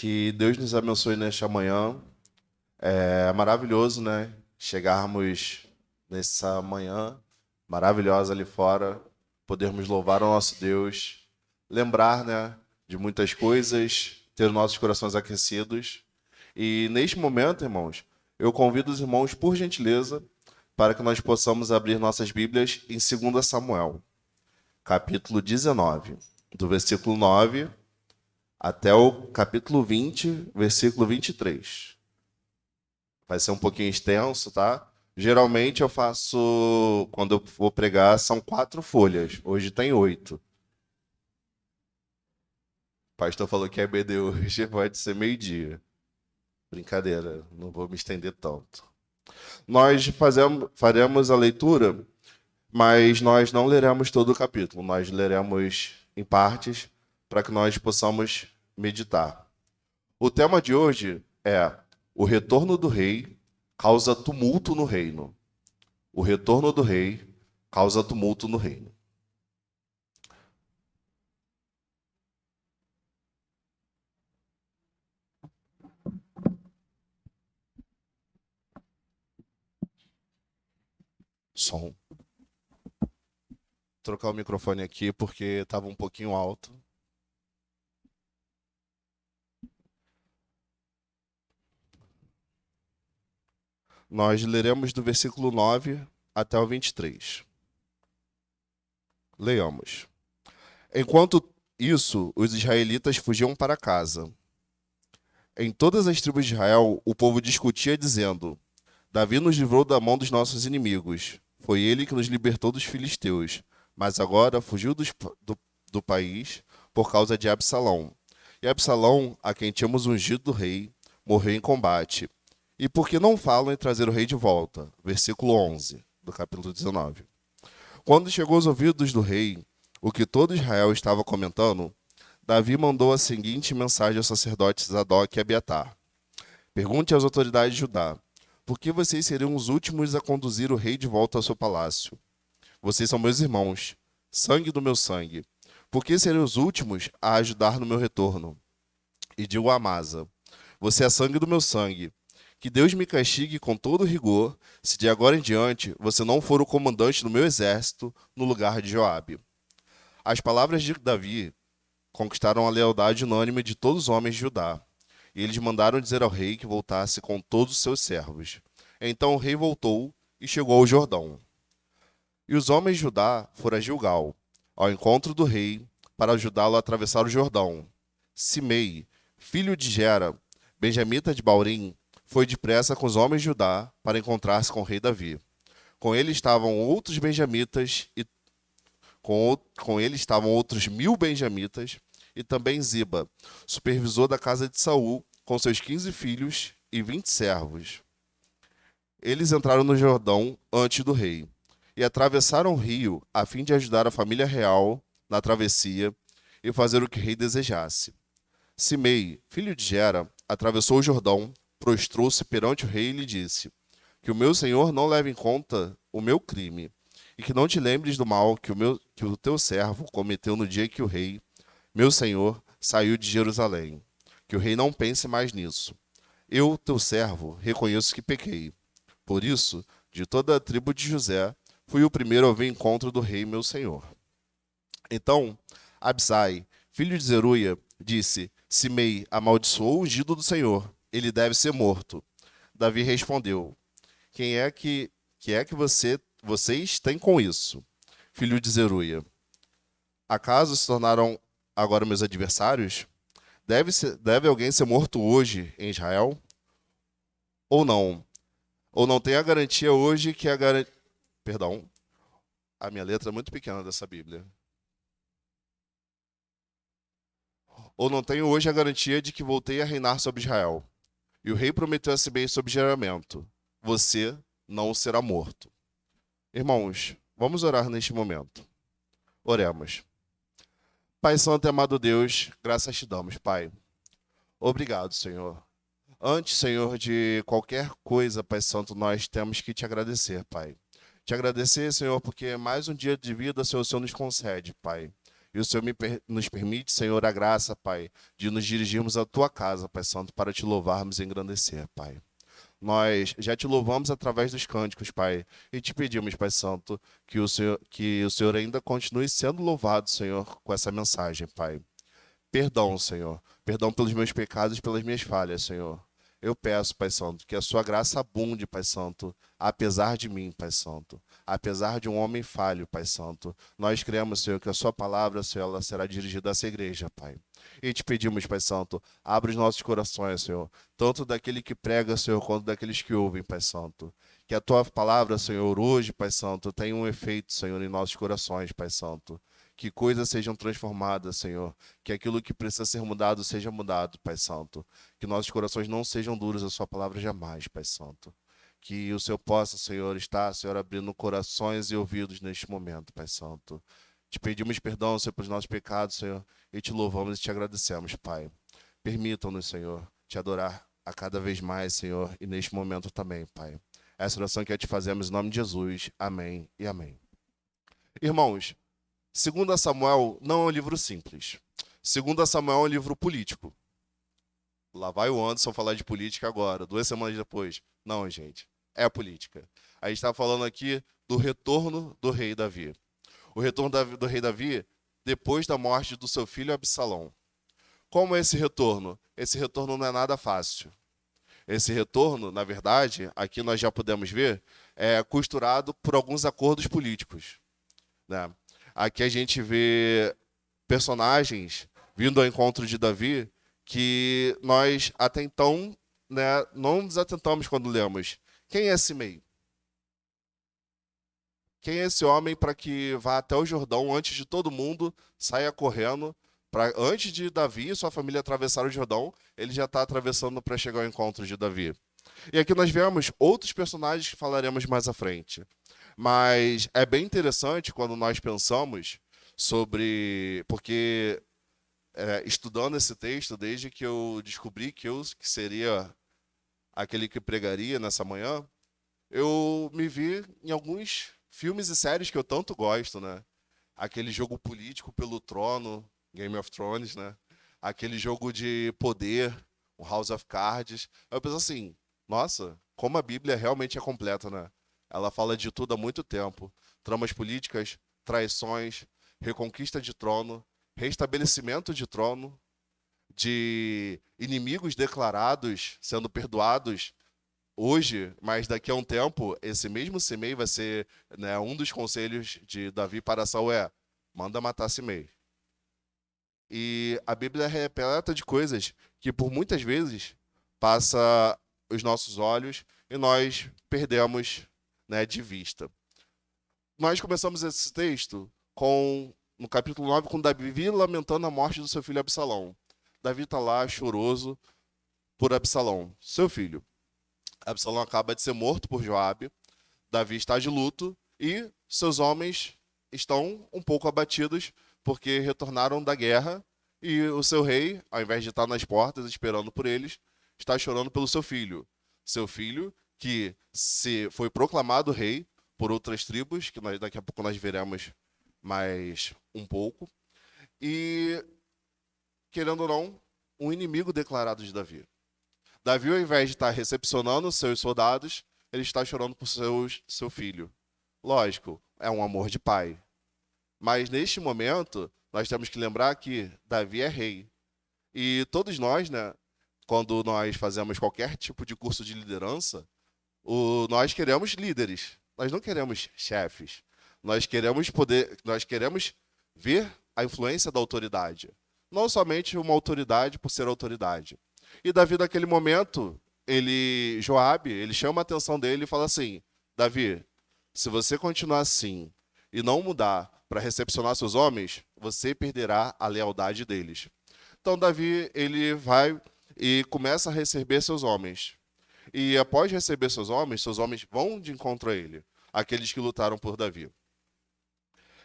Que Deus nos abençoe nesta manhã. É maravilhoso, né? Chegarmos nessa manhã maravilhosa ali fora, podermos louvar o nosso Deus, lembrar, né, de muitas coisas, ter nossos corações aquecidos. E neste momento, irmãos, eu convido os irmãos, por gentileza, para que nós possamos abrir nossas Bíblias em 2 Samuel, capítulo 19, do versículo 9 até o capítulo 20, versículo 23. Vai ser um pouquinho extenso, tá? Geralmente eu faço, quando eu vou pregar, são 4 folhas. Hoje tem 8. O pastor falou que é EBD hoje, pode ser meio-dia. Brincadeira, não vou me estender tanto. Nós faremos a leitura, mas nós não leremos todo o capítulo. Nós leremos em partes para que nós possamos meditar. O tema de hoje é: o retorno do rei causa tumulto no reino. O retorno do rei causa tumulto no reino. Som. Trocar o microfone aqui porque estava um pouquinho alto. Nós leremos do versículo 9 até o 23. Leamos. Enquanto isso, os israelitas fugiam para casa. Em todas as tribos de Israel, o povo discutia, dizendo: Davi nos livrou da mão dos nossos inimigos. Foi ele que nos libertou dos filisteus. Mas agora fugiu do país por causa de Absalão. E Absalão, a quem tínhamos ungido do rei, morreu em combate. E por que não falam em trazer o rei de volta? Versículo 11 do capítulo 19. Quando chegou aos ouvidos do rei o que todo Israel estava comentando, Davi mandou a seguinte mensagem aos sacerdotes Zadok e Abiatar: Pergunte às autoridades de Judá: por que vocês seriam os últimos a conduzir o rei de volta ao seu palácio? Vocês são meus irmãos, sangue do meu sangue. Por que seriam os últimos a ajudar no meu retorno? E digo a Amasa: você é sangue do meu sangue. Que Deus me castigue com todo rigor, se de agora em diante você não for o comandante do meu exército no lugar de Joabe. As palavras de Davi conquistaram a lealdade unânime de todos os homens de Judá. E eles mandaram dizer ao rei que voltasse com todos os seus servos. Então o rei voltou e chegou ao Jordão. E os homens de Judá foram a Gilgal, ao encontro do rei, para ajudá-lo a atravessar o Jordão. Simei, filho de Gera, benjamita de Baurim, foi depressa com os homens de Judá para encontrar-se com o rei Davi. Com ele estavam outros benjamitas e com ele estavam outros 1000 benjamitas e também Ziba, supervisor da casa de Saul, com seus 15 filhos e 20 servos. Eles entraram no Jordão antes do rei e atravessaram o rio a fim de ajudar a família real na travessia e fazer o que o rei desejasse. Simei, filho de Gera, atravessou o Jordão, prostrou-se perante o rei e lhe disse: que o meu senhor não leve em conta o meu crime, e que não te lembres do mal que o teu servo cometeu no dia que o rei, meu senhor, saiu de Jerusalém. Que o rei não pense mais nisso. Eu, teu servo, reconheço que pequei. Por isso, de toda a tribo de José, fui o primeiro a vir ao encontro do rei, meu senhor. Então, Absai, filho de Zeruia, disse: Simei amaldiçoou o ungido do Senhor. Ele deve ser morto. Davi respondeu: quem é que vocês têm com isso? Filho de Zeruia. Acaso se tornaram agora meus adversários? Deve alguém ser morto hoje em Israel? Ou não? Ou não tem a garantia hoje que a garantia... Perdão, a minha letra é muito pequena dessa Bíblia. Ou não tenho hoje a garantia de que voltei a reinar sobre Israel? E o rei prometeu a Simei sob juramento: você não será morto. Irmãos, vamos orar neste momento. Oremos. Pai Santo e amado Deus, graças te damos, Pai. Obrigado, Senhor. Antes, Senhor, de qualquer coisa, Pai Santo, nós temos que te agradecer, Pai. Te agradecer, Senhor, porque mais um dia de vida, Senhor, o Senhor nos concede, Pai. E o Senhor nos permite, Senhor, a graça, Pai, de nos dirigirmos à tua casa, Pai Santo, para te louvarmos e engrandecer, Pai. Nós já te louvamos através dos cânticos, Pai, e te pedimos, Pai Santo, que o Senhor ainda continue sendo louvado, Senhor, com essa mensagem, Pai. Perdão, Senhor. Perdão pelos meus pecados e pelas minhas falhas, Senhor. Eu peço, Pai Santo, que a sua graça abunde, Pai Santo, apesar de mim, Pai Santo. Apesar de um homem falho, Pai Santo. Nós cremos, Senhor, que a sua palavra, Senhor, ela será dirigida a essa igreja, Pai. E te pedimos, Pai Santo, abre os nossos corações, Senhor. Tanto daquele que prega, Senhor, quanto daqueles que ouvem, Pai Santo. Que a tua palavra, Senhor, hoje, Pai Santo, tenha um efeito, Senhor, em nossos corações, Pai Santo. Que coisas sejam transformadas, Senhor. Que aquilo que precisa ser mudado seja mudado, Pai Santo. Que nossos corações não sejam duros a sua palavra jamais, Pai Santo. Que o Senhor possa, Senhor, estar, Senhor, abrindo corações e ouvidos neste momento, Pai Santo. Te pedimos perdão, Senhor, pelos nossos pecados, Senhor, e te louvamos e te agradecemos, Pai. Permitam-nos, Senhor, te adorar a cada vez mais, Senhor, e neste momento também, Pai. Essa oração que te fazemos em nome de Jesus. Amém e amém. Irmãos, 2 Samuel não é um livro simples. 2 Samuel é um livro político. Lá vai o Anderson falar de política agora, 2 semanas depois. Não, gente, é política. A gente está falando aqui do retorno do rei Davi. O retorno do rei Davi depois da morte do seu filho Absalão. Como é esse retorno? Esse retorno não é nada fácil. Esse retorno, na verdade, aqui nós já podemos ver, é costurado por alguns acordos políticos, né? Aqui a gente vê personagens vindo ao encontro de Davi que nós até então, né, não nos atentamos quando lemos. Quem é Simei? Quem é esse homem para que vá até o Jordão antes de todo mundo, saia correndo, antes de Davi e sua família atravessar o Jordão, ele já está atravessando para chegar ao encontro de Davi. E aqui nós vemos outros personagens que falaremos mais à frente. Mas é bem interessante quando nós pensamos sobre... Porque estudando esse texto, desde que eu descobri que seria aquele que pregaria nessa manhã, eu me vi em alguns filmes e séries que eu tanto gosto, né? Aquele jogo político pelo trono, Game of Thrones, né? Aquele jogo de poder, o House of Cards. Aí eu penso assim, nossa, como a Bíblia realmente é completa, né? Ela fala de tudo há muito tempo. Tramas políticas, traições, reconquista de trono, restabelecimento de trono, de inimigos declarados sendo perdoados hoje, mas daqui a um tempo, esse mesmo Simei vai ser, né, um dos conselhos de Davi para Saul manda matar Simei. E a Bíblia é repleta de coisas que por muitas vezes passa os nossos olhos e nós perdemos, né, de vista. Nós começamos esse texto no capítulo 9 com Davi lamentando a morte do seu filho Absalão. Davi está lá choroso por Absalão, seu filho. Absalão acaba de ser morto por Joabe. Davi está de luto e seus homens estão um pouco abatidos porque retornaram da guerra e o seu rei, ao invés de estar nas portas esperando por eles, está chorando pelo seu filho. Seu filho que foi proclamado rei por outras tribos, que daqui a pouco nós veremos mais um pouco. E, querendo ou não, um inimigo declarado de Davi. Davi, ao invés de estar recepcionando seus soldados, ele está chorando por seu filho. Lógico, é um amor de pai. Mas, neste momento, nós temos que lembrar que Davi é rei. E todos nós, né, quando nós fazemos qualquer tipo de curso de liderança, nós queremos líderes. Nós não queremos chefes. Nós queremos ver a influência da autoridade. Não somente uma autoridade por ser autoridade. E Davi, naquele momento, Joabe, ele chama a atenção dele e fala assim, Davi, se você continuar assim e não mudar para recepcionar seus homens, você perderá a lealdade deles. Então Davi, ele vai e começa a receber seus homens. E após receber seus homens vão de encontro a ele, aqueles que lutaram por Davi.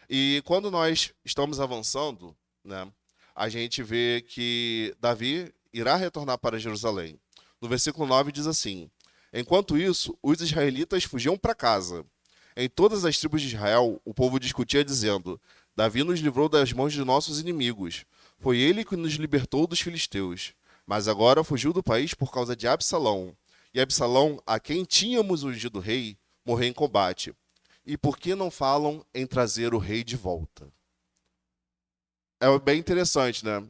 E quando nós estamos avançando, né, a gente vê que Davi irá retornar para Jerusalém. No versículo 9 diz assim, enquanto isso, os israelitas fugiam para casa. Em todas as tribos de Israel, o povo discutia dizendo, Davi nos livrou das mãos de nossos inimigos. Foi ele que nos libertou dos filisteus. Mas agora fugiu do país por causa de Absalão. E Absalão, a quem tínhamos ungido rei, morreu em combate. E por que não falam em trazer o rei de volta? É bem interessante, né?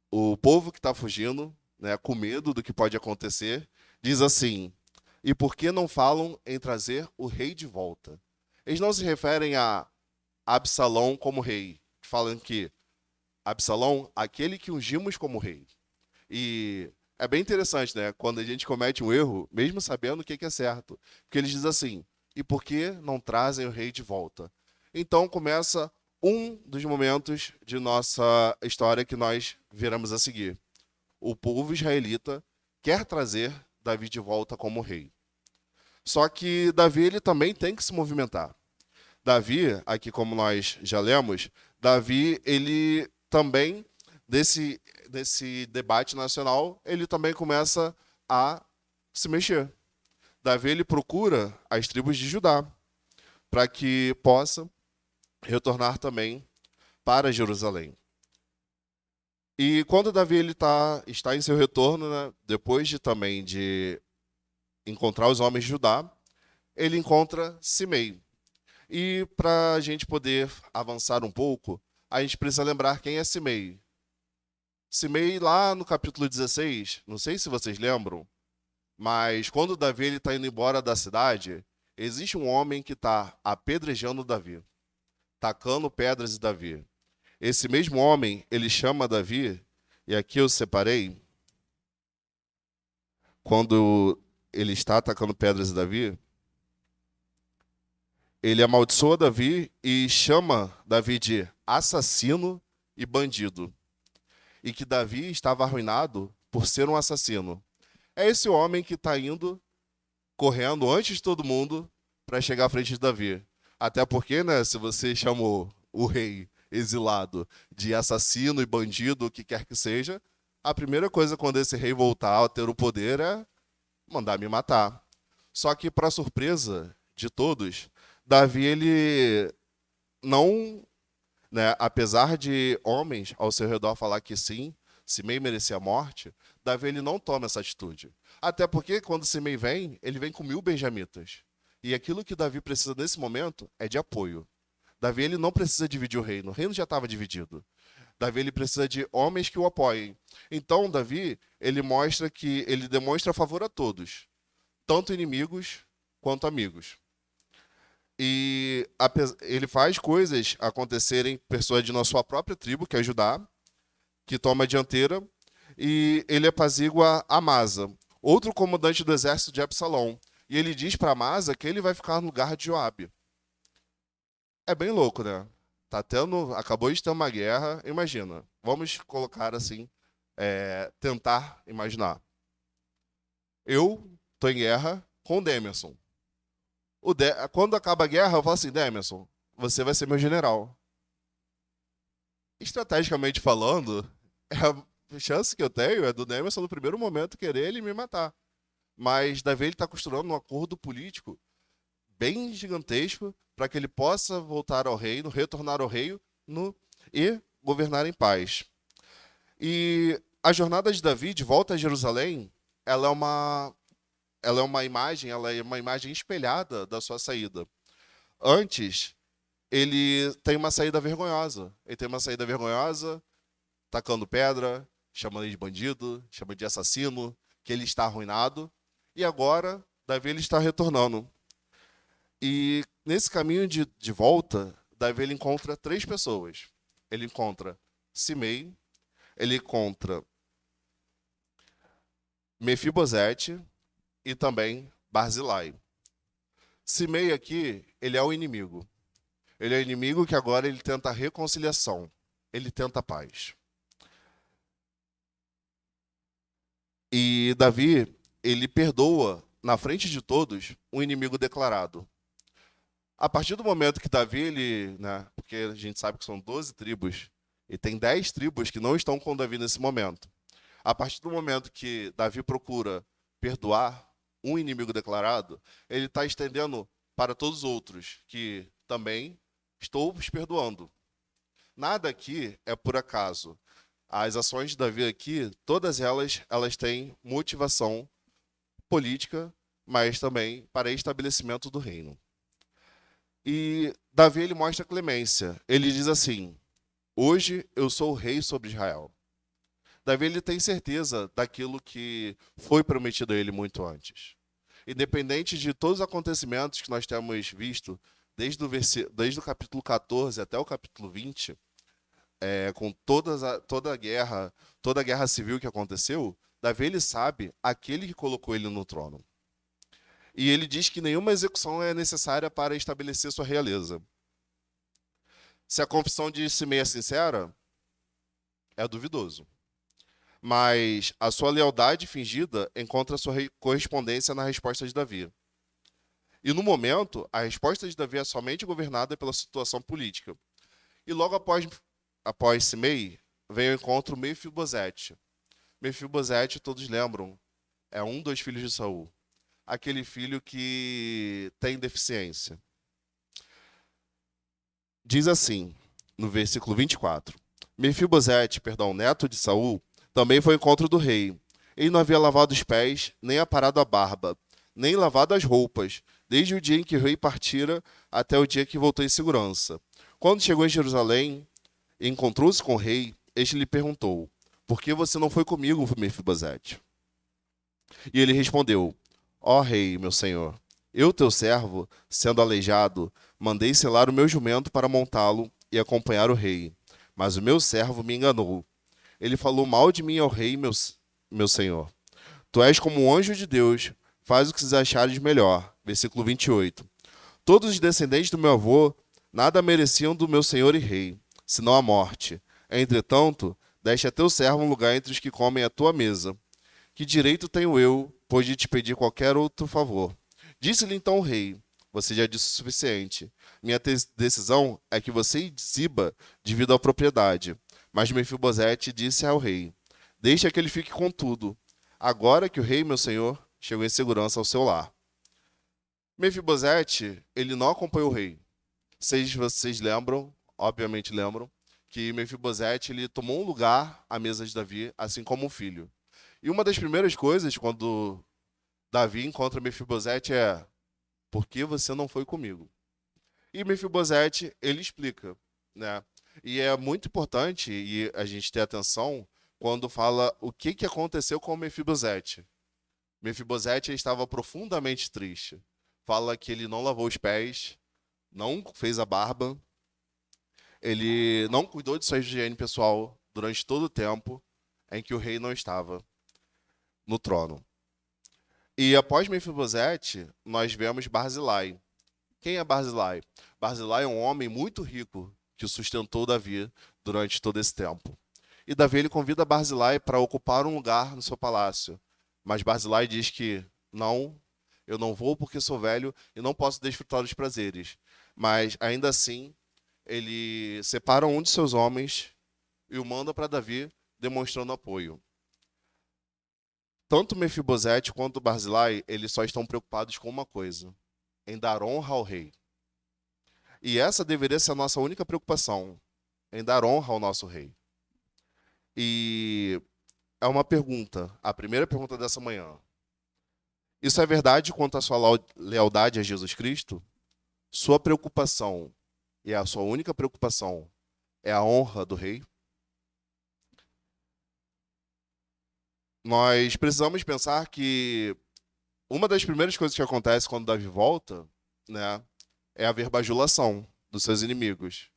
O povo que está fugindo, né, com medo do que pode acontecer, diz assim: e por que não falam em trazer o rei de volta? Eles não se referem a Absalão como rei. Falam que Absalão, aquele que ungimos como rei. E é bem interessante, né? Quando a gente comete um erro, mesmo sabendo o que é certo. Porque eles dizem assim: e por que não trazem o rei de volta? Então começa um dos momentos de nossa história que nós viramos a seguir. O povo israelita quer trazer Davi de volta como rei. Só que Davi ele também tem que se movimentar. Davi, aqui como nós já lemos, Davi, ele também, desse debate nacional, ele também começa a se mexer. Davi, ele procura as tribos de Judá, para que possa retornar também para Jerusalém. E quando Davi ele está em seu retorno, né, depois também de encontrar os homens de Judá, ele encontra Simei. E para a gente poder avançar um pouco, a gente precisa lembrar quem é Simei. Simei, lá no capítulo 16, não sei se vocês lembram, mas quando Davi está indo embora da cidade, existe um homem que está apedrejando Davi, tacando pedras em Davi. Esse mesmo homem, ele chama Davi, e aqui eu separei, quando ele está atacando pedras em Davi, ele amaldiçoa Davi e chama Davi de assassino e bandido. E que Davi estava arruinado por ser um assassino. É esse homem que está indo, correndo antes de todo mundo, para chegar à frente de Davi. Até porque, né, se você chamou o rei exilado de assassino e bandido, o que quer que seja, a primeira coisa quando esse rei voltar a ter o poder é mandar me matar. Só que, para surpresa de todos, Davi, ele não, né, apesar de homens ao seu redor falar que sim, Simei merecia a morte, Davi ele não toma essa atitude. Até porque quando Simei vem, ele vem com 1.000 benjamitas. E aquilo que Davi precisa nesse momento é de apoio. Davi ele não precisa dividir o reino já estava dividido. Davi ele precisa de homens que o apoiem. Então Davi ele mostra que ele demonstra favor a todos, tanto inimigos quanto amigos. E ele faz coisas acontecerem, persuadindo a sua própria tribo, que é Judá, que toma a dianteira, e ele apazigua Amasa, outro comandante do exército de Absalão. E ele diz para Amasa que ele vai ficar no lugar de Joabe. É bem louco, né? Acabou de ter uma guerra, imagina. Vamos colocar assim, tentar imaginar. Eu tô em guerra com o Demerson. Quando acaba a guerra, eu falo assim, Demerson, você vai ser meu general. Estrategicamente falando, a chance que eu tenho é do Demerson no primeiro momento querer ele me matar. Mas Davi está costurando um acordo político bem gigantesco para que ele possa voltar ao reino, retornar ao reino e governar em paz. E a jornada de Davi de volta a Jerusalém, ela é uma imagem espelhada da sua saída. Antes, ele tem uma saída vergonhosa. Ele tem uma saída vergonhosa, tacando pedra, chamando ele de bandido, chamando de assassino, que ele está arruinado. E agora, Davi ele está retornando. E nesse caminho de volta, Davi ele encontra 3 pessoas. Ele encontra Simei, ele encontra Mefibosete e também Barzilai. Simei aqui, ele é o inimigo. Ele é o inimigo que agora ele tenta a reconciliação. Ele tenta a paz. E Davi, ele perdoa, na frente de todos, um inimigo declarado. A partir do momento que Davi, né, porque a gente sabe que são 12 tribos, e tem 10 tribos que não estão com Davi nesse momento. A partir do momento que Davi procura perdoar um inimigo declarado, ele está estendendo para todos os outros, que também estou os perdoando. Nada aqui é por acaso. As ações de Davi aqui, todas elas têm motivação política, mas também para estabelecimento do reino. E Davi ele mostra clemência. Ele diz assim: hoje eu sou o rei sobre Israel. Davi ele tem certeza daquilo que foi prometido a ele muito antes. Independente de todos os acontecimentos que nós temos visto, desde o capítulo 14 até o capítulo 20, com toda a guerra civil que aconteceu, Davi ele sabe aquele que colocou ele no trono. E ele diz que nenhuma execução é necessária para estabelecer sua realeza. Se a confissão de Simei é sincera, é duvidoso. Mas a sua lealdade fingida encontra sua correspondência na resposta de Davi. E no momento, a resposta de Davi é somente governada pela situação política. E logo após Simei, vem o encontro Mefibosete. Mefibosete, todos lembram, é um dos filhos de Saul. Aquele filho que tem deficiência. Diz assim, no versículo 24. Mefibosete, neto de Saul, também foi ao encontro do rei. Ele não havia lavado os pés, nem aparado a barba, nem lavado as roupas, desde o dia em que o rei partira até o dia que voltou em segurança. Quando chegou em Jerusalém e encontrou-se com o rei, este lhe perguntou: por que você não foi comigo, Mefibosete? E ele respondeu: ó rei, meu senhor, eu, teu servo, sendo aleijado, mandei selar o meu jumento para montá-lo e acompanhar o rei. Mas o meu servo me enganou. Ele falou mal de mim ao rei, meu senhor. Tu és como um anjo de Deus, faz o que se achares melhor. Versículo 28. Todos os descendentes do meu avô nada mereciam do meu senhor e rei, senão a morte. Entretanto, deste a teu servo um lugar entre os que comem a tua mesa. Que direito tenho eu, pois de te pedir qualquer outro favor? Disse-lhe então o rei: você já disse o suficiente. Minha decisão é que você exiba devido à propriedade. Mas Mefibosete disse ao rei: deixe que ele fique com tudo, agora que o rei, meu senhor, chegou em segurança ao seu lar. Mefibosete, ele não acompanhou o rei. Vocês lembram, obviamente lembram, que Mefibosete ele tomou um lugar à mesa de Davi, assim como um filho. E uma das primeiras coisas, quando Davi encontra Mefibosete, é: por que você não foi comigo? E Mefibosete, ele explica, né? E é muito importante e a gente ter atenção quando fala o que aconteceu com Mefibosete. Mefibosete estava profundamente triste. Fala que ele não lavou os pés, não fez a barba, ele não cuidou de sua higiene pessoal durante todo o tempo em que o rei não estava no trono. E após Mefibosete, nós vemos Barzilai. Quem é Barzilai? Barzilai é um homem muito rico que sustentou Davi durante todo esse tempo. E Davi ele convida Barzilai para ocupar um lugar no seu palácio. Mas Barzilai diz que não, eu não vou porque sou velho e não posso desfrutar dos prazeres. Mas ainda assim, ele separa um de seus homens e o manda para Davi, demonstrando apoio. Tanto Mefibosete quanto Barzilai, eles só estão preocupados com uma coisa: em dar honra ao rei. E essa deveria ser a nossa única preocupação, em dar honra ao nosso rei. E é uma pergunta, a primeira pergunta dessa manhã. Isso é verdade quanto à sua lealdade a Jesus Cristo? Sua preocupação, e a sua única preocupação, é a honra do rei? Nós precisamos pensar que uma das primeiras coisas que acontece quando Davi volta, né, é haver bajulação dos seus inimigos.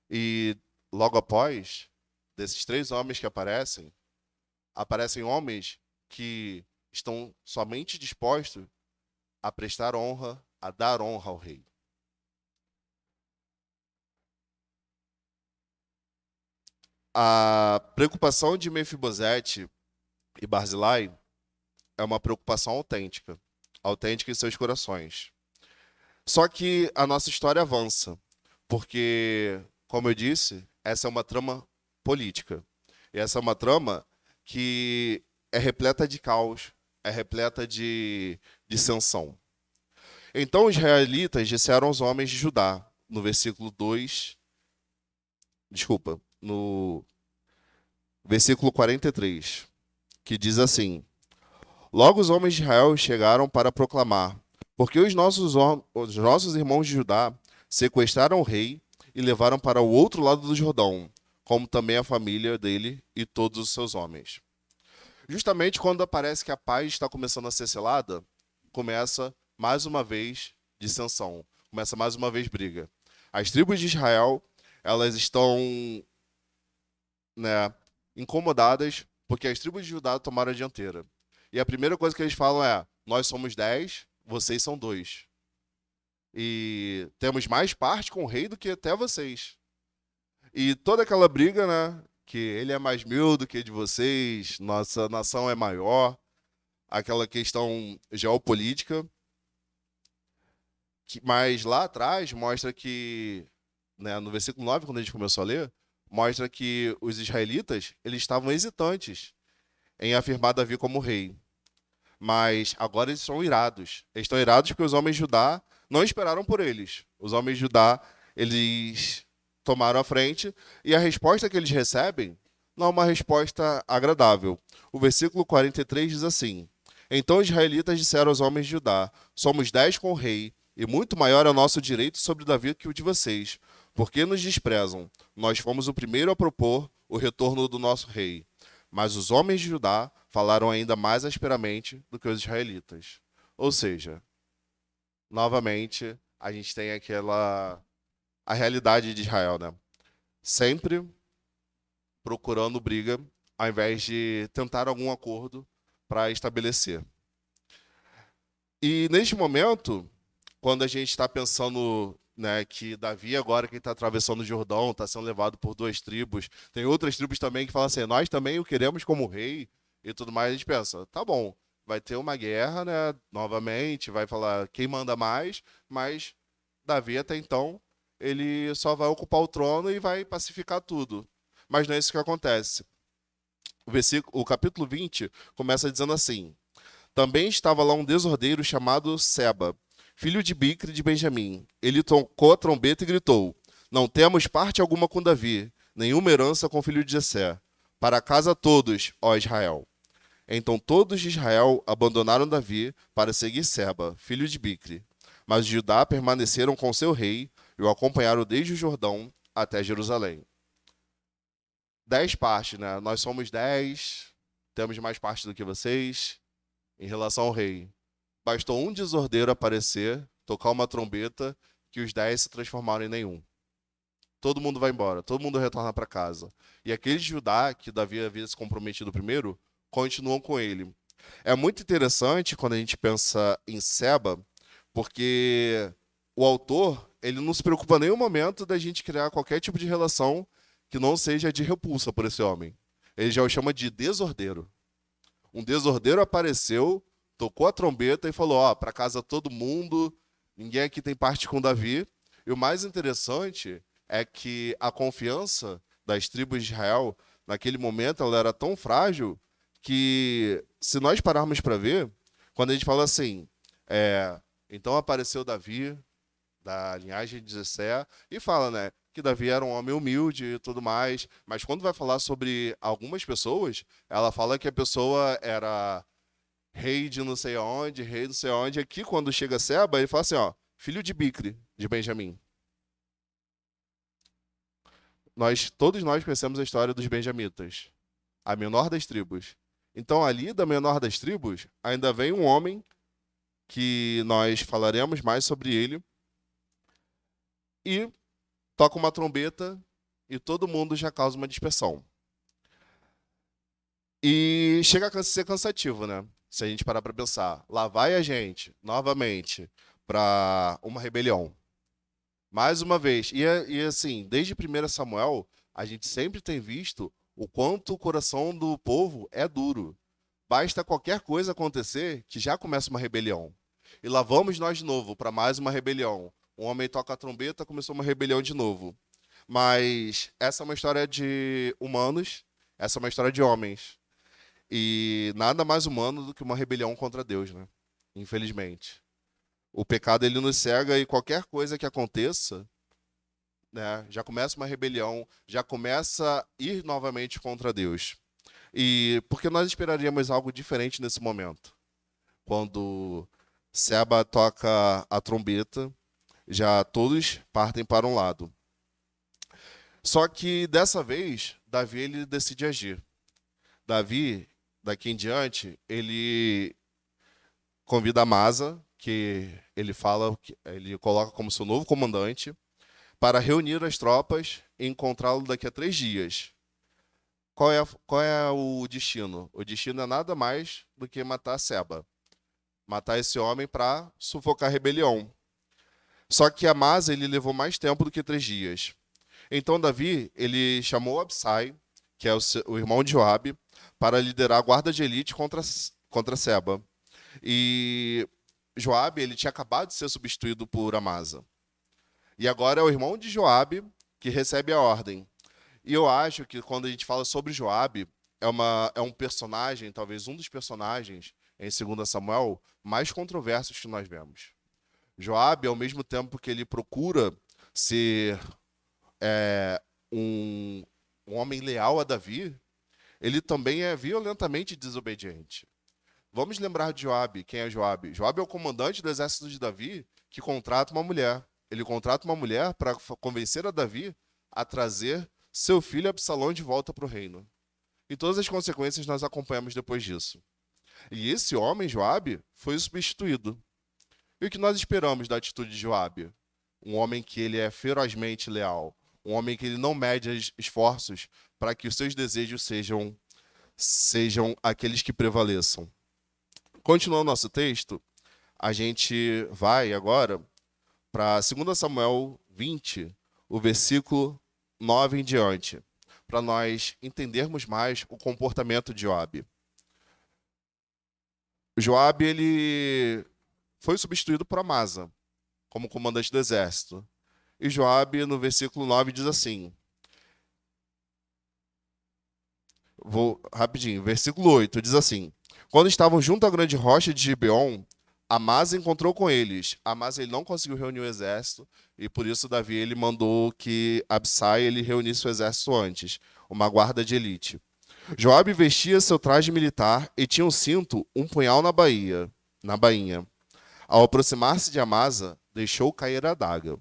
E logo após, desses três homens que aparecem homens que estão somente dispostos a prestar honra, a dar honra ao rei. A preocupação de Mefibosete e Barzilai é uma preocupação autêntica, autêntica em seus corações. Só que a nossa história avança, porque, como eu disse, essa é uma trama política. E essa é uma trama que é repleta de caos, é repleta de dissensão. Então os israelitas disseram aos homens de Judá, no versículo 2 desculpa, no versículo 43, que diz assim: Logo os homens de Israel chegaram para proclamar, porque os nossos irmãos de Judá sequestraram o rei e levaram para o outro lado do Jordão, como também a família dele e todos os seus homens. Justamente quando parece que a paz está começando a ser selada, começa mais uma vez dissensão, começa mais uma vez briga. As tribos de Israel, elas estão, né, incomodadas porque as tribos de Judá tomaram a dianteira. E a primeira coisa que eles falam é: nós somos 10, vocês são 2. E temos mais parte com o rei do que até vocês. E toda aquela briga, né? Que ele é mais meu do que de vocês, nossa nação é maior, aquela questão geopolítica. Mas lá atrás mostra que, né, no versículo 9, quando a gente começou a ler, mostra que os israelitas eles estavam hesitantes em afirmar Davi como rei. Mas agora eles estão irados. Eles estão irados porque os homens de Judá não esperaram por eles. Os homens de Judá, eles tomaram a frente e a resposta que eles recebem não é uma resposta agradável. O versículo 43 diz assim: Então os israelitas disseram aos homens de Judá: Somos 10 com o rei, e muito maior é o nosso direito sobre Davi que o de vocês. Por que nos desprezam? Nós fomos o primeiro a propor o retorno do nosso rei. Mas os homens de Judá falaram ainda mais asperamente do que os israelitas. Ou seja, novamente, a gente tem a realidade de Israel, né? Sempre procurando briga, ao invés de tentar algum acordo para estabelecer. E neste momento, quando a gente está pensando, né, que Davi agora que está atravessando o Jordão, está sendo levado por 2 tribos, tem outras tribos também que falam assim, nós também o queremos como rei e tudo mais, a gente pensa, tá bom, vai ter uma guerra, né, novamente, vai falar quem manda mais, mas Davi até então, ele só vai ocupar o trono e vai pacificar tudo. Mas não é isso que acontece. O capítulo 20 começa dizendo assim: Também estava lá um desordeiro chamado Seba, filho de Bicre de Benjamim. Ele tocou a trombeta e gritou: Não temos parte alguma com Davi, nenhuma herança com o filho de Jessé. Para casa todos, ó Israel. Então todos de Israel abandonaram Davi para seguir Seba, filho de Bicre. Mas Judá permaneceram com seu rei e o acompanharam desde o Jordão até Jerusalém. 10 partes, né? Nós somos 10, temos mais parte do que vocês em relação ao rei. Bastou um desordeiro aparecer, tocar uma trombeta, que os 10 se transformaram em nenhum. Todo mundo vai embora, todo mundo retorna para casa. E aqueles de Judá, que Davi havia se comprometido primeiro, continuam com ele. É muito interessante quando a gente pensa em Seba, porque o autor ele não se preocupa em nenhum momento da gente criar qualquer tipo de relação que não seja de repulsa por esse homem. Ele já o chama de desordeiro. Um desordeiro apareceu, tocou a trombeta e falou: Ó, para casa todo mundo, ninguém aqui tem parte com Davi. E o mais interessante é que a confiança das tribos de Israel, naquele momento, ela era tão frágil que, se nós pararmos para ver, quando a gente fala assim, então apareceu Davi, da linhagem de Jessé, e fala, né, que Davi era um homem humilde e tudo mais, mas quando vai falar sobre algumas pessoas, ela fala que a pessoa era rei de não sei onde, rei não sei onde. Aqui, quando chega Seba, ele fala assim, ó, filho de Bicre, de Benjamim. Todos nós conhecemos a história dos benjamitas, a menor das tribos. Então, ali da menor das tribos, ainda vem um homem que nós falaremos mais sobre ele e toca uma trombeta e todo mundo já causa uma dispersão. E chega a ser cansativo, né? Se a gente parar para pensar, lá vai a gente, novamente, para uma rebelião. Mais uma vez. E assim, desde 1 Samuel, a gente sempre tem visto o quanto o coração do povo é duro. Basta qualquer coisa acontecer que já começa uma rebelião. E lá vamos nós de novo para mais uma rebelião. Um homem toca a trombeta, começou uma rebelião de novo. Mas essa é uma história de humanos, essa é uma história de homens. E nada mais humano do que uma rebelião contra Deus, né? Infelizmente. O pecado ele nos cega e qualquer coisa que aconteça né? Já começa uma rebelião, já começa a ir novamente contra Deus. E porque nós esperaríamos algo diferente nesse momento? Quando Seba toca a trombeta, já todos partem para um lado. Só que dessa vez, Davi ele decide agir. Davi, daqui em diante, ele convida Amasa, que ele fala, ele coloca como seu novo comandante, para reunir as tropas e encontrá-lo daqui a 3 dias. Qual é o destino? O destino é nada mais do que matar Seba. Matar esse homem para sufocar a rebelião. Só que Amasa ele levou mais tempo do que 3 dias. Então Davi ele chamou Absai, que é o irmão de Joabe, para liderar a guarda de elite contra Seba. E Joabe ele tinha acabado de ser substituído por Amasa. E agora é o irmão de Joabe que recebe a ordem. E eu acho que quando a gente fala sobre Joabe, é um personagem, talvez um dos personagens em 2 Samuel mais controversos que nós vemos. Joabe, ao mesmo tempo que ele procura ser um, um homem leal a Davi, ele também é violentamente desobediente. Vamos lembrar de Joabe. Quem é Joabe? Joabe é o comandante do exército de Davi que contrata uma mulher. Ele contrata uma mulher para convencer a Davi a trazer seu filho Absalão de volta para o reino. E todas as consequências nós acompanhamos depois disso. E esse homem, Joabe, foi substituído. E o que nós esperamos da atitude de Joabe? Um homem que ele é ferozmente leal. Um homem que ele não mede esforços para que os seus desejos sejam aqueles que prevaleçam. Continuando nosso texto, a gente vai agora para 2 Samuel 20, o versículo 9 em diante, para nós entendermos mais o comportamento de Joabe. Joabe ele foi substituído por Amasa como comandante do exército. E Joabe, no versículo 9, diz assim: vou rapidinho, versículo 8 diz assim: quando estavam junto à grande rocha de Gibeon, Amasa encontrou com eles. Amasa ele não conseguiu reunir o exército e por isso Davi ele mandou que Absai ele reunisse o exército antes, uma guarda de elite. Joabe vestia seu traje militar e tinha um cinto, um punhal na bainha. Ao aproximar-se de Amasa, deixou cair a adaga.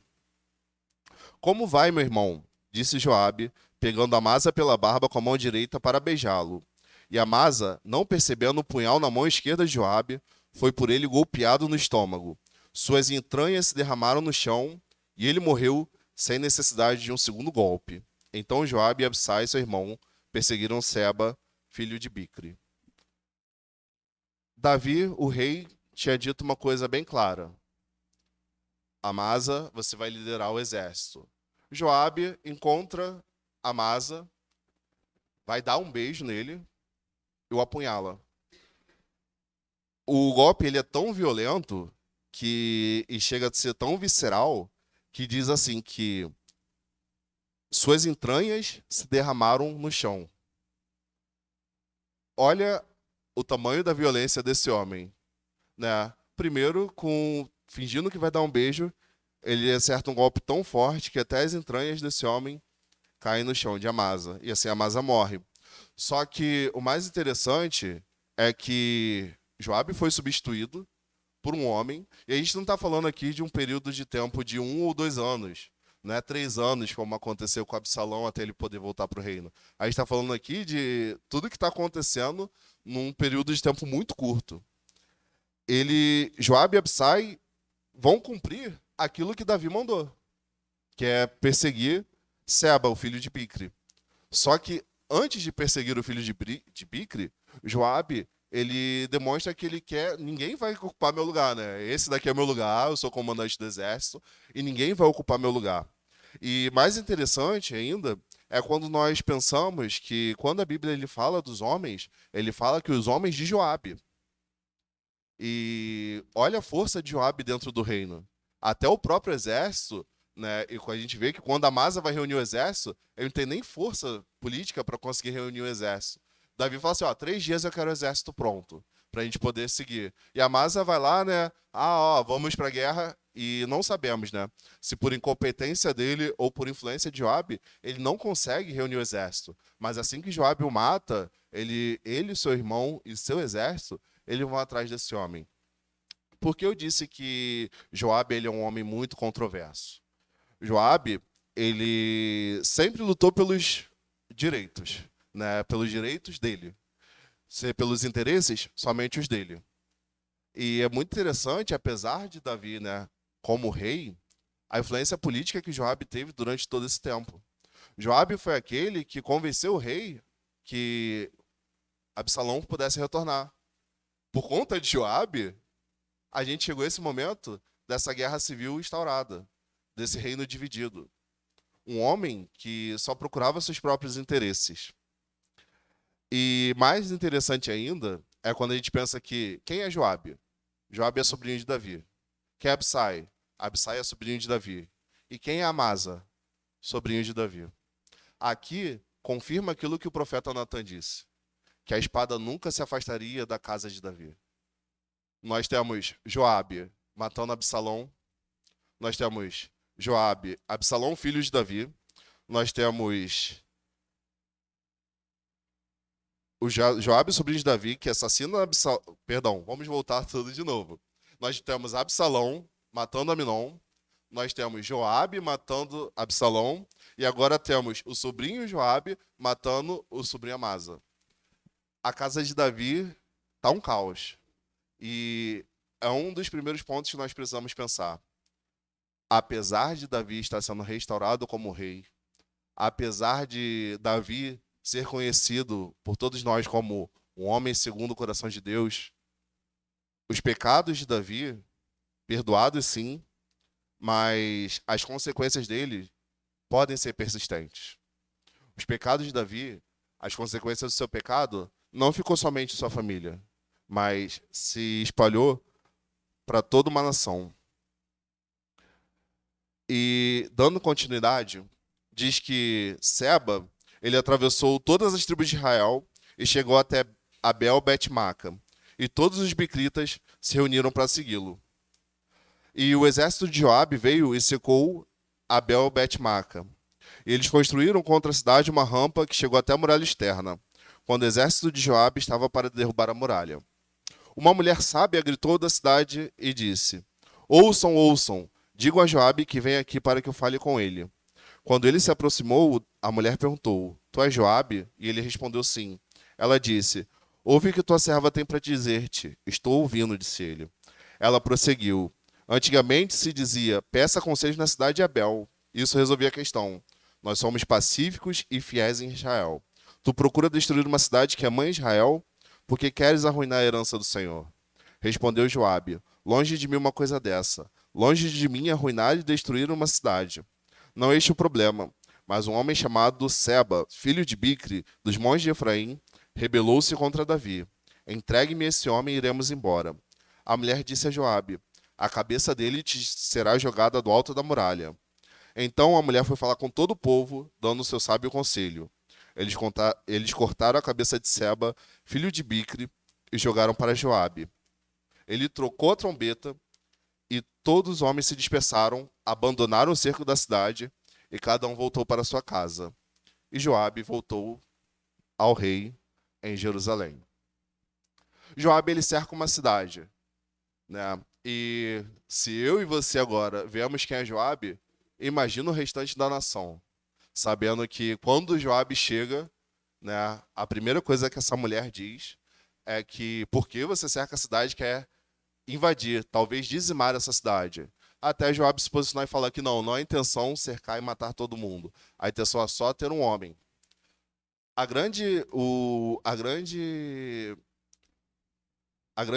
Como vai, meu irmão? Disse Joabe, pegando Amasa pela barba com a mão direita para beijá-lo. E Amasa, não percebendo o punhal na mão esquerda de Joabe, foi por ele golpeado no estômago. Suas entranhas se derramaram no chão e ele morreu sem necessidade de um segundo golpe. Então Joabe e Absai, seu irmão, perseguiram Seba, filho de Bicri. Davi, o rei, tinha dito uma coisa bem clara: Amasa, você vai liderar o exército. Joabe encontra Amasa, vai dar um beijo nele e o apunhala. O golpe ele é tão violento e chega a ser tão visceral que diz assim que suas entranhas se derramaram no chão. Olha o tamanho da violência desse homem, né? Primeiro, fingindo que vai dar um beijo, ele acerta um golpe tão forte que até as entranhas desse homem caem no chão de Amasa. E assim Amasa morre. Só que o mais interessante é que Joabe foi substituído por um homem. E a gente não está falando aqui de um período de tempo de 1 ou 2 anos. Não é 3 anos, como aconteceu com Absalão até ele poder voltar para o reino. A gente está falando aqui de tudo que está acontecendo num período de tempo muito curto. Joabe e Absai vão cumprir aquilo que Davi mandou, que é perseguir Seba, o filho de Bicri. Só que antes de perseguir o filho de Bicri, Joabe ele demonstra que ele quer, ninguém vai ocupar meu lugar, né? Esse daqui é meu lugar, eu sou comandante do exército e ninguém vai ocupar meu lugar. E mais interessante ainda é quando nós pensamos que quando a Bíblia ele fala dos homens, ele fala que os homens de Joabe. E olha a força de Joabe dentro do reino. Até o próprio exército, né? E a gente vê que quando Amasa vai reunir o exército, ele não tem nem força política para conseguir reunir o exército. Davi fala assim, ó, 3 dias eu quero o exército pronto, para a gente poder seguir. E Amasa vai lá, né? Ó, vamos para a guerra. e não sabemos, né, se por incompetência dele ou por influência de Joabe, ele não consegue reunir o exército. Mas assim que Joabe o mata, ele, seu irmão e seu exército, eles vão atrás desse homem. Por que eu disse que Joabe ele é um homem muito controverso? Joabe, ele sempre lutou pelos direitos, né, pelos direitos dele. Se pelos interesses, somente os dele. E é muito interessante, apesar de Davi, né, como rei, a influência política que Joabe teve durante todo esse tempo. Joabe foi aquele que convenceu o rei que Absalão pudesse retornar. Por conta de Joabe, a gente chegou a esse momento dessa guerra civil instaurada, desse reino dividido. Um homem que só procurava seus próprios interesses. E mais interessante ainda é quando a gente pensa que quem é Joabe? Joabe é sobrinho de Davi. Quem é Absai? Absai é sobrinho de Davi. E quem é Amasa? Sobrinho de Davi. Aqui confirma aquilo que o profeta Natan disse, que a espada nunca se afastaria da casa de Davi. Nós temos Joabe matando Absalão. Nós temos Joabe, Absalão, filho de Davi. Nós temos o Joabe, sobrinho de Davi, que assassina Absalão. Perdão, vamos voltar tudo de novo. Nós temos Absalão matando Aminon. Nós temos Joabe matando Absalão. E agora temos o sobrinho Joabe matando o sobrinho Amasa. A casa de Davi está um caos. E é um dos primeiros pontos que nós precisamos pensar. Apesar de Davi estar sendo restaurado como rei, apesar de Davi ser conhecido por todos nós como um homem segundo o coração de Deus, os pecados de Davi, perdoados sim, mas as consequências dele podem ser persistentes. Os pecados de Davi, as consequências do seu pecado, não ficou somente em sua família, mas se espalhou para toda uma nação. E, dando continuidade, diz que Seba, ele atravessou todas as tribos de Israel e chegou até Abel Bet-Maca. E todos os bicritas se reuniram para segui-lo. E o exército de Joabe veio e secou Abel Bet-Maca. E eles construíram contra a cidade uma rampa que chegou até a muralha externa, quando o exército de Joabe estava para derrubar a muralha. Uma mulher sábia gritou da cidade e disse: Ouçam, ouçam, digam a Joabe que vem aqui para que eu fale com ele. Quando ele se aproximou, a mulher perguntou: Tu és Joabe? E ele respondeu sim. Ela disse: Ouve o que tua serva tem para dizer-te. Estou ouvindo, disse ele. Ela prosseguiu: Antigamente se dizia: Peça conselhos na cidade de Abel. Isso resolvia a questão. Nós somos pacíficos e fiéis em Israel. Tu procura destruir uma cidade que é mãe de Israel? Porque queres arruinar a herança do Senhor? Respondeu Joabe: Longe de mim uma coisa dessa. Longe de mim arruinar e destruir uma cidade. Não é este o problema, mas um homem chamado Seba, filho de Bicre, dos montes de Efraim, rebelou-se contra Davi. Entregue-me esse homem e iremos embora. A mulher disse a Joabe: A cabeça dele te será jogada do alto da muralha. Então a mulher foi falar com todo o povo, dando o seu sábio conselho. Eles cortaram a cabeça de Seba, filho de Bicre, e jogaram para Joabe. Ele trocou a trombeta e todos os homens se dispersaram, abandonaram o cerco da cidade e cada um voltou para sua casa. E Joabe voltou ao rei em Jerusalém. Joabe ele cerca uma cidade, né? E se eu e você agora vemos quem é Joabe, imagina o restante da nação, sabendo que quando Joabe chega, né, a primeira coisa que essa mulher diz é que por que você cerca a cidade que é invadir, talvez dizimar essa cidade. Até Joabe se posicionar e falar que não é a intenção cercar e matar todo mundo. A intenção é só ter um homem. A grande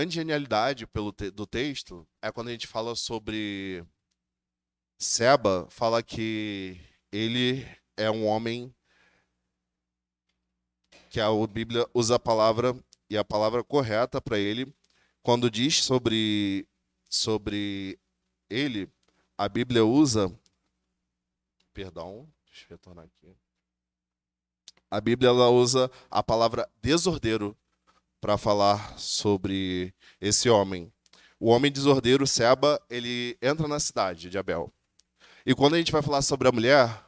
genialidade do texto é quando a gente fala sobre Seba, fala que ele é um homem que a Bíblia usa a palavra e a palavra correta para ele. Quando diz sobre ele, a Bíblia usa. Perdão, deixa eu retornar aqui. A Bíblia ela usa a palavra desordeiro para falar sobre esse homem. o homem desordeiro, Seba, ele entra na cidade de Abel. E quando a gente vai falar sobre a mulher,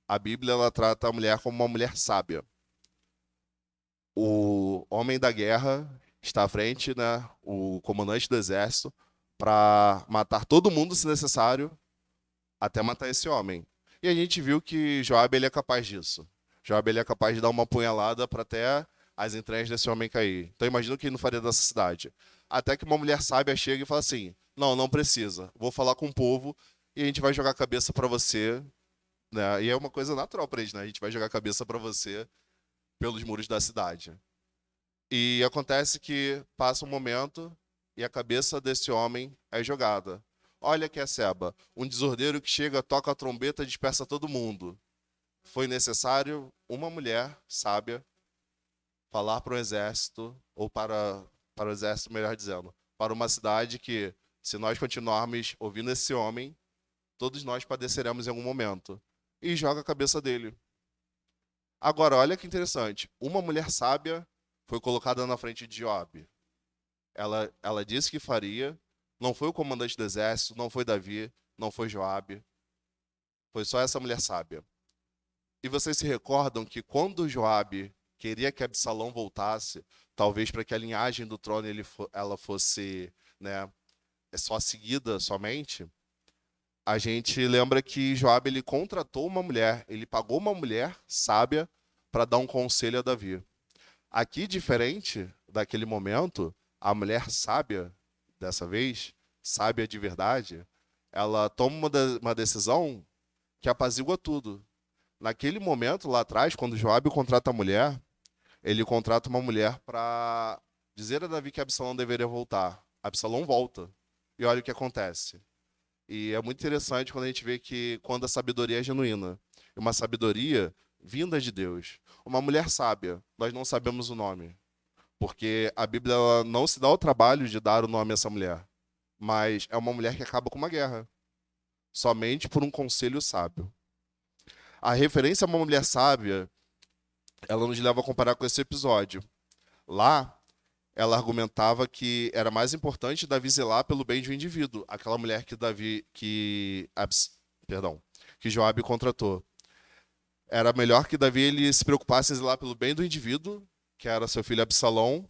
a Bíblia ela trata a mulher como uma mulher sábia. O homem da guerra está à frente, né, o comandante do exército, para matar todo mundo, se necessário, até matar esse homem. E a gente viu que Joabe ele é capaz disso. Joabe ele é capaz de dar uma punhalada para até as entranhas desse homem cair. Então imagina o que ele não faria dessa cidade. Até que uma mulher sábia chega e fala assim: não, não precisa. Vou falar com o povo e a gente vai jogar a cabeça para você, né? E é uma coisa natural para eles, né? A gente vai jogar a cabeça para você pelos muros da cidade. E acontece que passa um momento e a cabeça desse homem é jogada. Olha que é Seba, um desordeiro que chega, toca a trombeta e dispersa todo mundo. Foi necessário uma mulher sábia falar para o exército, ou para o exército, melhor dizendo, para uma cidade que, se nós continuarmos ouvindo esse homem, todos nós padeceremos em algum momento. E joga a cabeça dele. Agora, olha que interessante. Uma mulher sábia foi colocada na frente de Joabe. Ela disse que faria. Não foi o comandante do exército, não foi Davi, não foi Joabe. Foi só essa mulher sábia. E vocês se recordam que quando Joabe queria que Absalão voltasse, talvez para que a linhagem do trono ela fosse, né, só seguida somente, a gente lembra que Joabe ele contratou uma mulher, ele pagou uma mulher sábia para dar um conselho a Davi. Aqui, diferente daquele momento, a mulher sábia, dessa vez, sábia de verdade, ela toma uma decisão que apazigua tudo. Naquele momento, lá atrás, quando Joabe contrata a mulher, ele contrata uma mulher para dizer a Davi que Absalão deveria voltar. Absalão volta. E olha o que acontece. E é muito interessante quando a gente vê que quando a sabedoria é genuína, uma sabedoria vinda de Deus. Uma mulher sábia, nós não sabemos o nome, porque a Bíblia ela não se dá o trabalho de dar o nome a essa mulher, mas é uma mulher que acaba com uma guerra, somente por um conselho sábio. A referência a uma mulher sábia, ela nos leva a comparar com esse episódio. Lá, ela argumentava que era mais importante Davi zelar pelo bem de um indivíduo, aquela mulher que que Joabe contratou. Era melhor que Davi ele se preocupasse em zelar pelo bem do indivíduo, que era seu filho Absalão,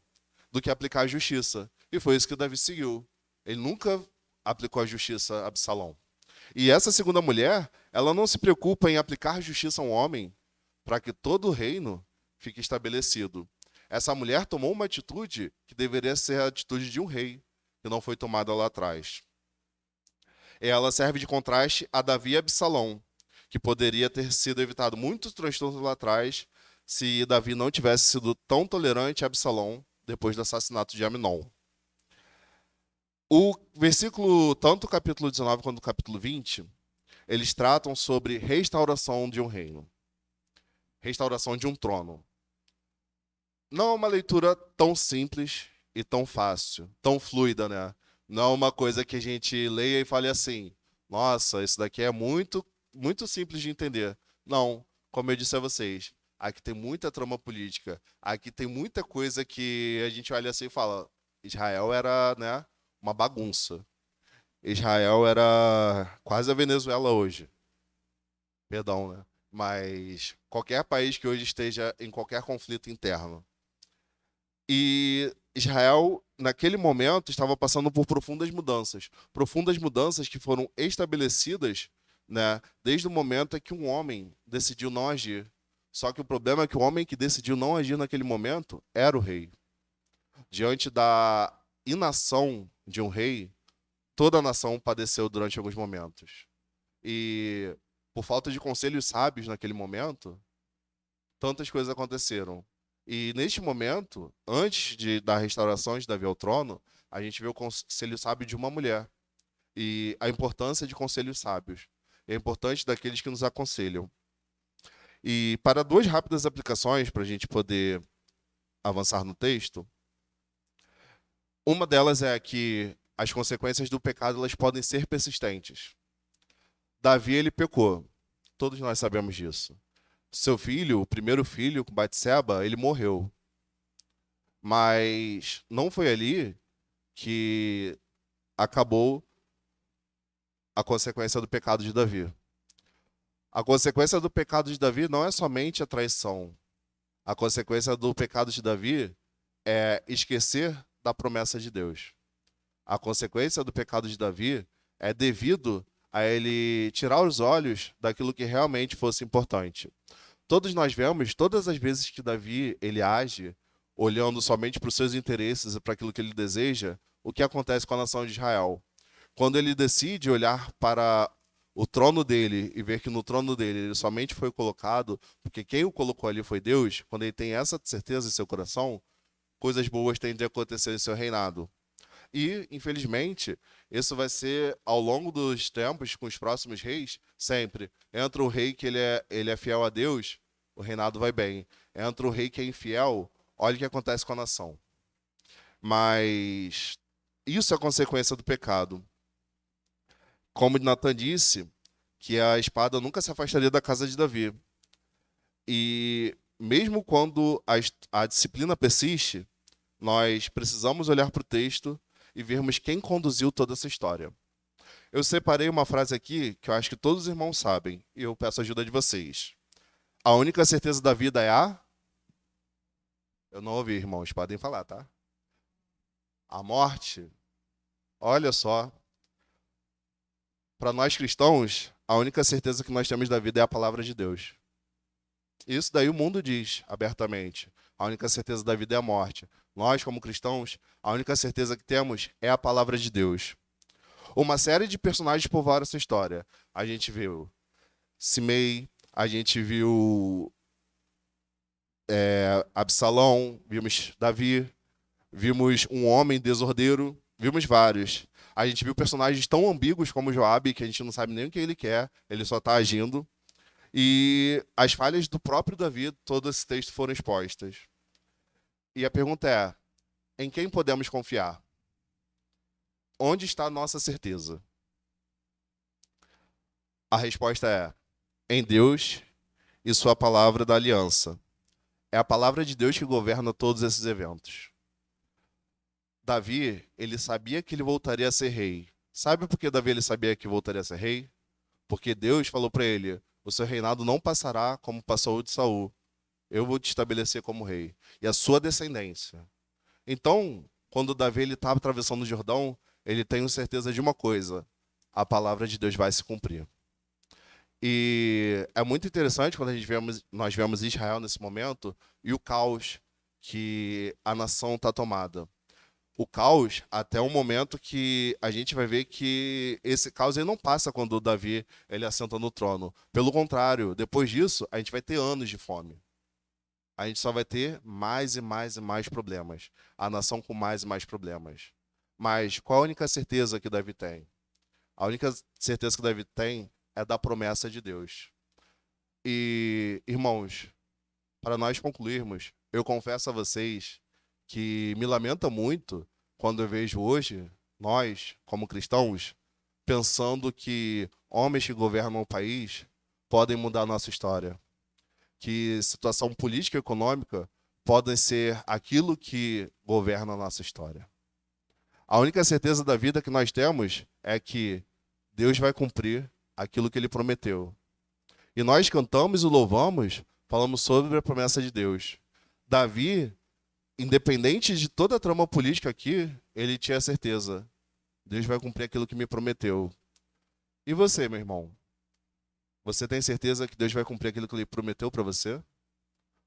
do que aplicar a justiça. E foi isso que Davi seguiu. Ele nunca aplicou a justiça a Absalão. E essa segunda mulher, ela não se preocupa em aplicar justiça a um homem para que todo o reino fique estabelecido. Essa mulher tomou uma atitude que deveria ser a atitude de um rei, que não foi tomada lá atrás. Ela serve de contraste a Davi e Absalão, que poderia ter sido evitado muitos transtornos lá atrás se Davi não tivesse sido tão tolerante a Absalão depois do assassinato de Amnon. O versículo, tanto o capítulo 19 quanto o capítulo 20, eles tratam sobre restauração de um reino, restauração de um trono. Não é uma leitura tão simples e tão fácil, tão fluida, né? Não é uma coisa que a gente leia e fale assim: nossa, isso daqui é muito, muito simples de entender. Não, como eu disse a vocês, aqui tem muita trama política, aqui tem muita coisa que a gente olha assim e fala: Israel era, né, uma bagunça. Israel era quase a Venezuela hoje. Perdão, né? Mas qualquer país que hoje esteja em qualquer conflito interno. E Israel, naquele momento, estava passando por profundas mudanças que foram estabelecidas, né, desde o momento em que um homem decidiu não agir. Só que o problema é que o homem que decidiu não agir naquele momento era o rei. Diante da inação de um rei, toda a nação padeceu durante alguns momentos. E por falta de conselhos sábios naquele momento, tantas coisas aconteceram. E neste momento, da restauração de Davi ao trono, a gente vê o conselho sábio de uma mulher. E a importância de conselhos sábios. É importante daqueles que nos aconselham. E para duas rápidas aplicações, para a gente poder avançar no texto, uma delas é que as consequências do pecado elas podem ser persistentes. Davi, ele pecou. Todos nós sabemos disso. Seu filho, o primeiro filho, com Batseba, ele morreu. Mas não foi ali que acabou a consequência do pecado de Davi. A consequência do pecado de Davi não é somente a traição. A consequência do pecado de Davi é esquecer da promessa de Deus. A consequência do pecado de Davi é devido a ele tirar os olhos daquilo que realmente fosse importante. Todos nós vemos, todas as vezes que Davi ele age, olhando somente para os seus interesses e para aquilo que ele deseja, o que acontece com a nação de Israel. Quando ele decide olhar para o trono dele e ver que no trono dele ele somente foi colocado, porque quem o colocou ali foi Deus, quando ele tem essa certeza em seu coração, coisas boas tendem a acontecer em seu reinado. E, infelizmente, isso vai ser ao longo dos tempos, com os próximos reis, sempre. Entra o rei que ele é fiel a Deus, o reinado vai bem. Entra o rei que é infiel, olha o que acontece com a nação. Mas isso é consequência do pecado. Como Natan disse, que a espada nunca se afastaria da casa de Davi. E mesmo quando a disciplina persiste, nós precisamos olhar para o texto e vermos quem conduziu toda essa história. Eu separei uma frase aqui que eu acho que todos os irmãos sabem, e eu peço a ajuda de vocês. A única certeza da vida é a... Eu não ouvi, irmãos, podem falar, tá? A morte. Olha só. Para nós cristãos, a única certeza que nós temos da vida é a palavra de Deus. Isso daí o mundo diz abertamente. A única certeza da vida é a morte. Nós, como cristãos, a única certeza que temos é a palavra de Deus. Uma série de personagens povoaram essa história. A gente viu Simei, a gente viu Absalão, vimos Davi, vimos um homem desordeiro, vimos vários. A gente viu personagens tão ambíguos como Joabe, que a gente não sabe nem o que ele quer, ele só está agindo. E as falhas do próprio Davi, todo esse texto foram expostas. E a pergunta é, em quem podemos confiar? Onde está a nossa certeza? A resposta é, em Deus e sua palavra da aliança. É a palavra de Deus que governa todos esses eventos. Davi, ele sabia que ele voltaria a ser rei. Sabe por que Davi ele sabia que voltaria a ser rei? Porque Deus falou para ele, o seu reinado não passará como passou o de Saul. Eu vou te estabelecer como rei. E a sua descendência. Então, quando Davi estava atravessando o Jordão, ele tem certeza de uma coisa: a palavra de Deus vai se cumprir. E é muito interessante quando nós vemos Israel nesse momento e o caos que a nação está tomada. O caos até o momento que a gente vai ver que esse caos ele não passa quando o Davi ele assenta no trono. Pelo contrário, depois disso, a gente vai ter anos de fome. A gente só vai ter mais e mais e mais problemas. A nação com mais e mais problemas. Mas qual a única certeza que Davi tem? A única certeza que Davi tem é da promessa de Deus. E, irmãos, para nós concluirmos, eu confesso a vocês que me lamenta muito quando eu vejo hoje, nós, como cristãos, pensando que homens que governam o país podem mudar a nossa história. Que situação política e econômica podem ser aquilo que governa a nossa história. A única certeza da vida que nós temos é que Deus vai cumprir aquilo que ele prometeu. E nós cantamos e louvamos, falamos sobre a promessa de Deus. Davi, independente de toda a trama política aqui, ele tinha certeza. Deus vai cumprir aquilo que me prometeu. E você, meu irmão? Você tem certeza que Deus vai cumprir aquilo que ele prometeu para você?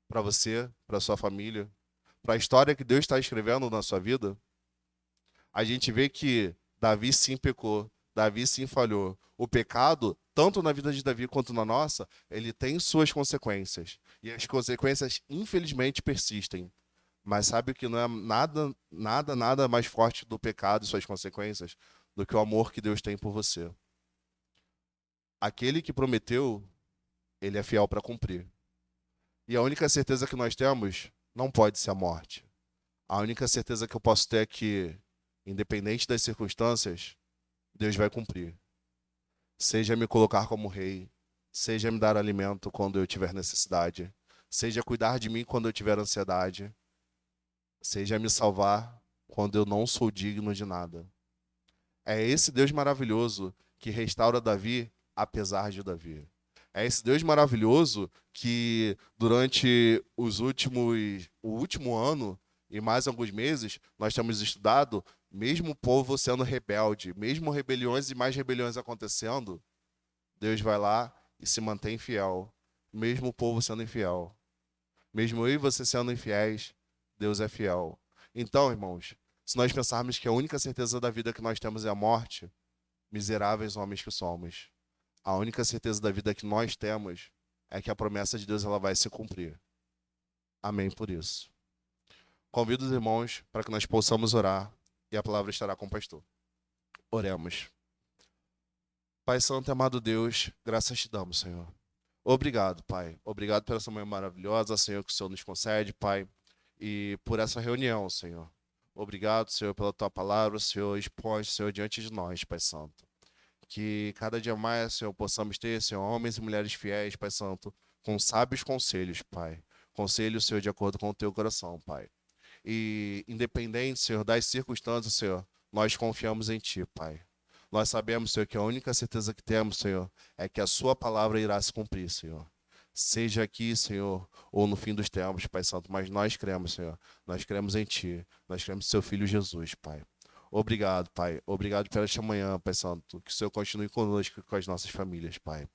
Para você, para sua família? Para a história que Deus está escrevendo na sua vida? A gente vê que Davi sim pecou, Davi sim falhou. O pecado, tanto na vida de Davi quanto na nossa, ele tem suas consequências. E as consequências, infelizmente, persistem. Mas sabe que não é nada mais forte do pecado e suas consequências do que o amor que Deus tem por você. Aquele que prometeu, ele é fiel para cumprir. E a única certeza que nós temos não pode ser a morte. A única certeza que eu posso ter é que, independente das circunstâncias, Deus vai cumprir. Seja me colocar como rei, seja me dar alimento quando eu tiver necessidade, seja cuidar de mim quando eu tiver ansiedade, seja me salvar quando eu não sou digno de nada. É esse Deus maravilhoso que restaura Davi apesar de Davi. É esse Deus maravilhoso que durante o último ano e mais alguns meses nós temos estudado, mesmo o povo sendo rebelde, mesmo rebeliões e mais rebeliões acontecendo, Deus vai lá e se mantém fiel, mesmo o povo sendo infiel. Mesmo eu e você sendo infiéis, Deus é fiel. Então, irmãos, se nós pensarmos que a única certeza da vida que nós temos é a morte, miseráveis homens que somos. A única certeza da vida que nós temos é que a promessa de Deus ela vai se cumprir. Amém por isso. Convido os irmãos para que nós possamos orar e a palavra estará com o pastor. Oremos. Pai Santo e amado Deus, graças te damos, Senhor. Obrigado, Pai. Obrigado pela essa manhã maravilhosa, Senhor, que o Senhor nos concede, Pai, e por essa reunião, Senhor. Obrigado, Senhor, pela tua palavra, Senhor, expõe, Senhor, diante de nós, Pai Santo. Que cada dia mais, Senhor, possamos ter, Senhor, homens e mulheres fiéis, Pai Santo, com sábios conselhos, Pai. Conselhos, Senhor, de acordo com o teu coração, Pai. E independente, Senhor, das circunstâncias, Senhor, nós confiamos em Ti, Pai. Nós sabemos, Senhor, que a única certeza que temos, Senhor, é que a Sua palavra irá se cumprir, Senhor. Seja aqui, Senhor, ou no fim dos tempos, Pai Santo, mas nós cremos, Senhor. Nós cremos em Ti. Nós cremos em Seu Filho Jesus, Pai. Obrigado, Pai. Obrigado por esta manhã, Pai Santo. Que o Senhor continue conosco e com as nossas famílias, Pai.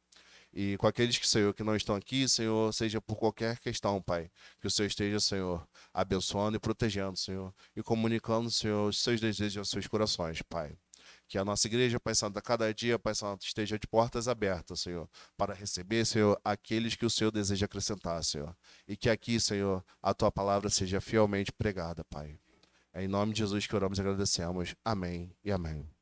E com aqueles que, Senhor, que não estão aqui, Senhor, seja por qualquer questão, Pai. Que o Senhor esteja, Senhor, abençoando e protegendo, Senhor. E comunicando, Senhor, os seus desejos aos seus corações, Pai. Que a nossa igreja, Pai Santo, a cada dia, Pai Santo, esteja de portas abertas, Senhor, para receber, Senhor, aqueles que o Senhor deseja acrescentar, Senhor. E que aqui, Senhor, a tua palavra seja fielmente pregada, Pai. É em nome de Jesus que oramos e agradecemos. Amém e amém.